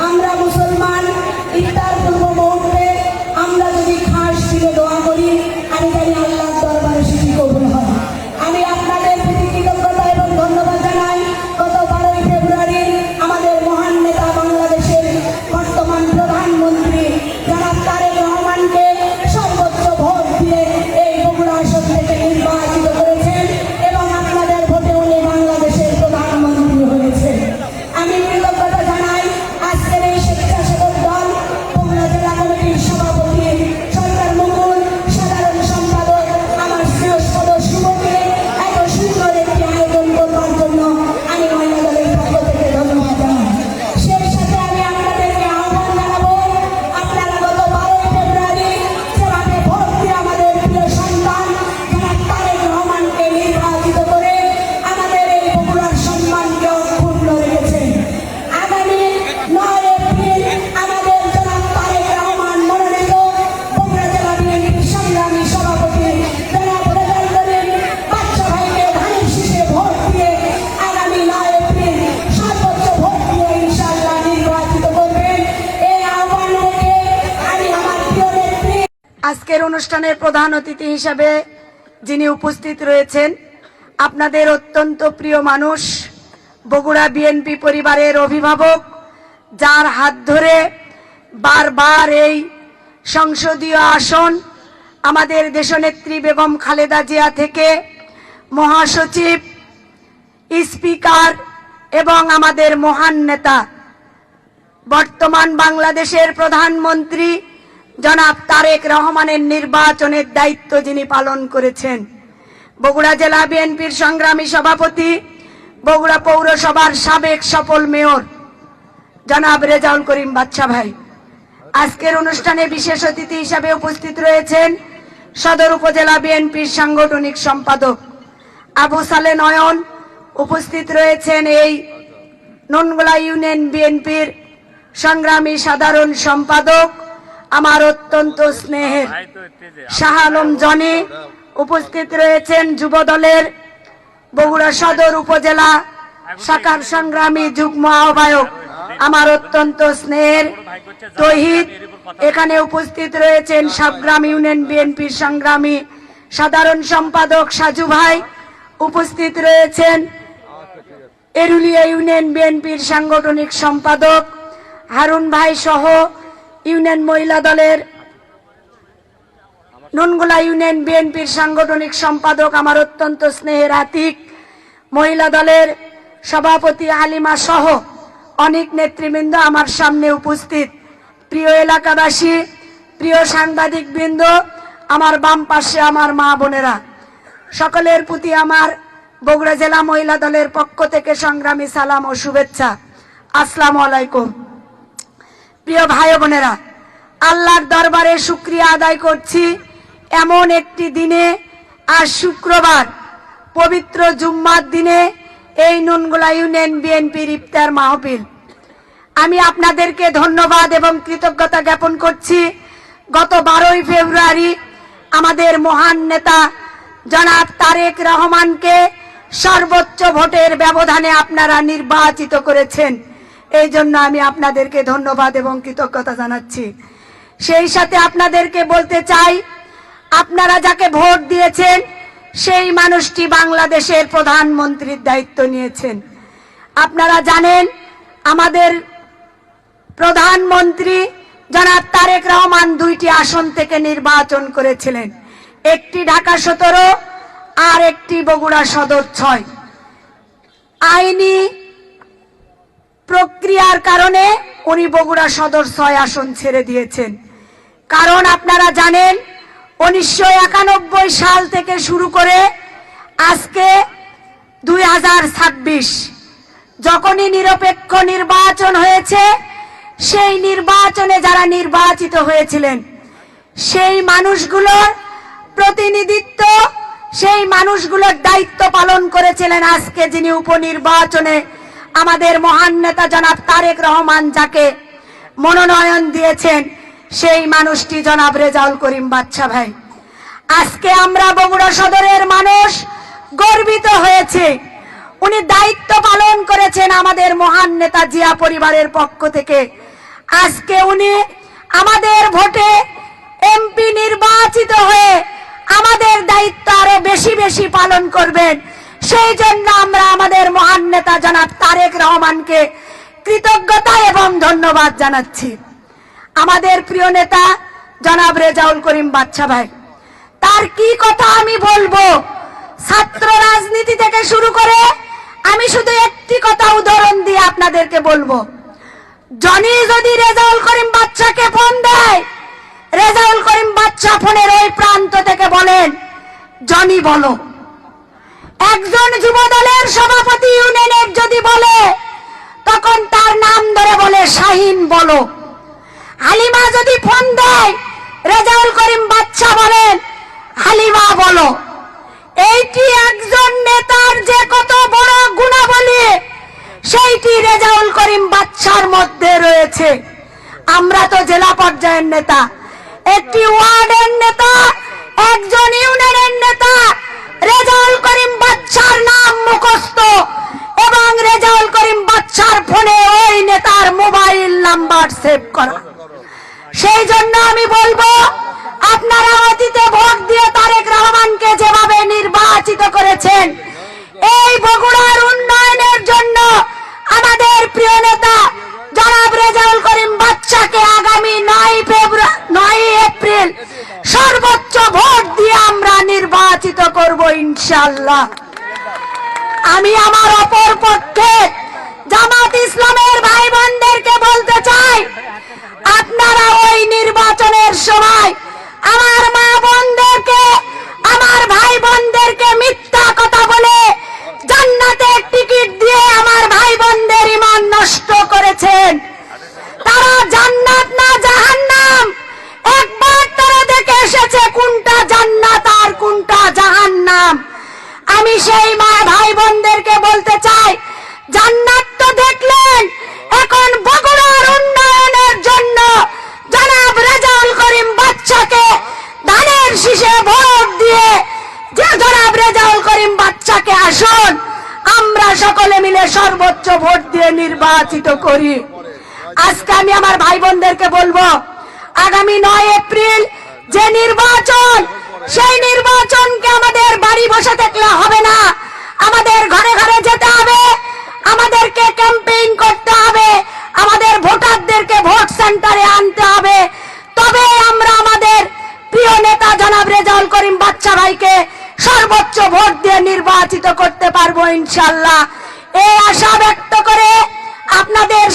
আমরা মুসলমান ইফতার পূর্ব মুহূর্তে আমরা যদি খাস দিলে দোয়া করি, আমি জানি আল্লাহর দরবারে সেটি কবুল হয়। আমি আপনাদের প্রতি কৃতজ্ঞতা এবং ধন্যবাদ জানাই। গত 12ই ফেব্রুয়ারি আমাদের মহান নেতা বাংলাদেশের বর্তমান প্রধানমন্ত্রী জনাব তারেক রহমানকে সর্বোচ্চ ভোট দিয়ে এই বগুড়া আসন থেকে নির্বাচিত করেছেন এবং আপনাদের ভোটে উনি বাংলাদেশের প্রধানমন্ত্রী হয়েছেন। আমি কৃতজ্ঞতা জানাই আজকের এই স্বেচ্ছাসেবক দল বগুড়া জেলা কমিটির সভাপতি সরকার মুকুল, সাধারণ সম্পাদক আমার প্রিয় সদস্যকে এত সুন্দর একটি আয়োজন করবার জন্য আমি মহিলা দলের পক্ষ থেকে ধন্যবাদ জানাই। সেই সাথে আমি আপনাদেরকে আহ্বান জানাবো, আপনারা গত 12ই ফেব্রুয়ারি যেভাবে ভোট দিয়ে আমাদের প্রিয় সন্তান জনাব তারেক রহমানকে নির্বাচিত করে আমাদের এই বগুড়ার সম্মানকে অক্ষুণ্ণ রেখেছেন। আগামী 9 এপ্রিল আমাদের জনাব তারেক রহমান মনোনীত বগুড়া জেলা বিএনপির সংগ্রামী সভাপতি জনাব রেজাউল করিম বাদশা ভাইকে ধানের শীষে ভোট দিয়ে আগামী 9 এপ্রিল সর্বোচ্চ ভোট দিয়ে ইনশাআল্লাহ নির্বাচিত করবেন। এই আহ্বান রেখে আমি আমার প্রিয় নেত্রী আজকের অনুষ্ঠানের প্রধান অতিথি হিসাবে যিনি উপস্থিত রয়েছেন, আপনাদের অত্যন্ত প্রিয় মানুষ, বগুড়া বিএনপি পরিবারের অভিভাবক, যার হাত ধরে বারবার এই সংসদীয় আসন আমাদের দেশনেত্রী বেগম খালেদা জিয়া থেকে মহাসচিব, স্পিকার এবং আমাদের মহান নেতা বর্তমান বাংলাদেশের প্রধানমন্ত্রী জনাব তারেক রহমানের নির্বাচনের দায়িত্ব যিনি পালন করেছেন, বগুড়া জেলা বিএনপির সংগ্রামী সভাপতি, বগুড়া পৌরসভার সাবেক সফল মেয়র জনাব রেজাউল করিম বাদশা ভাই। আজকের অনুষ্ঠানে বিশেষ অতিথি হিসাবে উপস্থিত রয়েছেন সদর উপজেলা বিএনপির সাংগঠনিক সম্পাদক আবু সালে নয়ন, উপস্থিত রয়েছেন এই ননগোলা ইউনিয়ন বিএনপির সংগ্রামী সাধারণ সম্পাদক আমার অত্যন্ত স্নেহের শাহ আলম জনি, উপস্থিত রয়েছেন যুব দলের বগুড়া সদর উপজেলা শাখার সংগ্রামী যুগ্ম আহ্বায়ক আমার অত্যন্ত স্নেহের তৌহিদ, এখানে উপস্থিত রয়েছেন সাবগ্রাম ইউনিয়ন বিএনপির সংগ্রামী সাধারণ সম্পাদক সাজু ভাই, উপস্থিত রয়েছেন এরুলিয়া ইউনিয়ন বিএনপির সাংগঠনিক সম্পাদক হারুন ভাই সহ ইউনিয়ন মহিলা দলের ননগোলা ইউনিয়ন বিএনপির সাংগঠনিক সম্পাদক আমার অত্যন্ত স্নেহের আতিক, মহিলা দলের সভাপতি হালিমা সহ অনেক নেতৃবৃন্দ আমার সামনে উপস্থিত। প্রিয় এলাকাবাসী, প্রিয় সাংবাদিক বৃন্দ, আমার বাম পাশে আমার মা বোনেরা, সকলের প্রতি আমার বগুড়া জেলা মহিলা দলের পক্ষ থেকে সংগ্রামী সালাম ও শুভেচ্ছা। আসসালামু আলাইকুম। প্রিয় ভাই বোনেরা, আল্লাহর দরবারে শুকরিয়া আদায় করছি এমন একটি দিনে, আজ শুক্রবার পবিত্র জুম্মার দিনে এই ননগোলা ইউনিয়ন বিএনপির ইফতার মাহফিল। আমি আপনাদেরকে ধন্যবাদ এবং কৃতজ্ঞতা জ্ঞাপন করছি। গত 12ই ফেব্রুয়ারি আমাদের মহান নেতা জনাব তারেক রহমানকে সর্বোচ্চ ভোটের ব্যবধানে আপনারা নির্বাচিত করেছেন, এই জন্য আমি আপনাদেরকে ধন্যবাদ এবং কৃতজ্ঞতা জানাচ্ছি। সেই সাথে আপনাদেরকে বলতে চাই, আপনারা যাকে ভোট দিয়েছেন সেই মানুষটি বাংলাদেশের প্রধানমন্ত্রীর দায়িত্ব নিয়েছেন। আপনারা জানেন আমাদের প্রধানমন্ত্রী জনাব তারেক রহমান 2টি আসন থেকে নির্বাচন করেছিলেন, একটি ঢাকা 17 আর একটি বগুড়া সদর 6। আইনি প্রক্রিয়ার কারণে উনি বগুড়া সদর 6 আসন ছেড়ে দিয়েছেন। কারণ আপনারা জানেন 1991 সাল থেকে শুরু করে আজকে 2026 যখনই নিরপেক্ষ নির্বাচন হয়েছে, সেই নির্বাচনে যারা নির্বাচিত হয়েছিলেন সেই মানুষগুলোর প্রতিনিধিত্ব, সেই মানুষগুলোর দায়িত্ব পালন করেছিলেন আজকে যিনি উপনির্বাচনে আমাদের মহান নেতা জনাব তারেক রহমান যাকে মনোনয়ন দিয়েছেন, সেই মানুষটি জনাব রেজাউল করিম বাদশা ভাই। আজকে আমরা বগুড়া সদরের মানুষ গর্বিত হয়েছে, উনি দায়িত্ব পালন করেছেন আমাদের মহান নেতা জিয়া পরিবারের পক্ষ থেকে। আজকে উনি আমাদের ভোটে এমপি নির্বাচিত হয়ে আমাদের দায়িত্ব আরো বেশি বেশি পালন করবেন। সেই জন্য আমরা আমাদের মহান নেতা জনাব তারেক রহমানকে কৃতজ্ঞতা এবং ধন্যবাদ জানাচ্ছি। আমাদের প্রিয় নেতা জনাব রেজাউল করিম বাদশা ভাই, তার কি কথা আমি বলবো। ছাত্র রাজনীতি থেকে শুরু করে আমি শুধু একটি কথা উদাহরণ দিয়ে আপনাদেরকে বলবো। জনি যদি রেজাউল করিম বাদশাকে ফোন দেয়, রেজাউল করিম বাদশা ফোনের ওই প্রান্ত থেকে বলেন জনি বলো। একজন যুব দলের সভাপতি ইউনিয়নের যদি বলে, তখন তার নাম ধরে বলে শাহিন বলো। হালিমা যদি ফোন দেয়, রেজাউল করিম বাদশা বলেন হালিমা বলো। এইটি একজন নেতার যে কত বড় গুণাবলী, সেইটি রেজাউল করিম বাদশার মধ্যে রয়েছে। আমরা তো জেলা পর্যায়ের নেতা, একটি ওয়ার্ডের নেতা, একজন ইউনিয়নের নেতা। রেজাউল করিম বাদশার নাম মুখস্থ এবং রেজাউল করিম বাদশার ফোনে ওই নেতার মোবাইল নাম্বার সেভ করা। সেই জন্য আমি বলবো, আপনারা অতীতে ভোট দিয়ে তারেক রহমানকে যেভাবে নির্বাচিত করেছেন, এই বগুড়ার উন্নয়নের জন্য আমাদের প্রিয় নেতা জনাব রেজাউল করিম বাদশাকে আগামী 9 এপ্রিল সর্বোচ্চ ভোট দিয়ে আমরা নির্বাচিত করব ইনশাআল্লাহ। আমি আমার অপর পক্ষে জামাত ইসলামের ভাই বোনদেরকে বলতে চাই, আপনারা ওই নির্বাচনের সময় আমার মা বোনদেরকে, আমার ভাই বোনদেরকে মিথ্যা কথা বলে জান্নাতের টিকিট দিয়ে আমার ভাই বোনদের ঈমান নষ্ট করেছেন। তারা জান্নাত না জাহান্নাম একবার তারা দেখে এসেছে, কোনটা জান্নাত আর কোনটা জাহান্নাম। আমি সেই মা ভাই বোনদেরকে বলতে চাই, জান্নাত তো দেখলেন, এখন বগুড়ার উন্নয়নের জন্য জনাব রেজাউল করিম বাদশাকে ধানের শীষে ভোট দিয়ে যে জনাব রেজাউল করিম বাদশাকে আসুন আমরা সকলে মিলে সর্বোচ্চ ভোট দিয়ে নির্বাচিত করি। আজকে আমি আমার ভাই বোনদেরকে বলবো, আগামী 9 এপ্রিল যে নির্বাচন, সেই নির্বাচনকে আমাদের বাড়ি বসে থাকলে হবে না, আমাদের ঘরে ঘরে যেতে হবে, আমাদেরকে ক্যাম্পেইন করতে হবে, আমাদের ভোটারদেরকে ভোট সেন্টারে আনতে হবে। তবে আমরা আমাদের প্রিয় নেতা জনাব রেজাউল করিম বাদশা ভাইকে সর্বোচ্চ ভোট দিয়ে নির্বাচিত করতে পারবো ইনশাআল্লাহ। এই আশা ব্যক্ত করে আপনাদের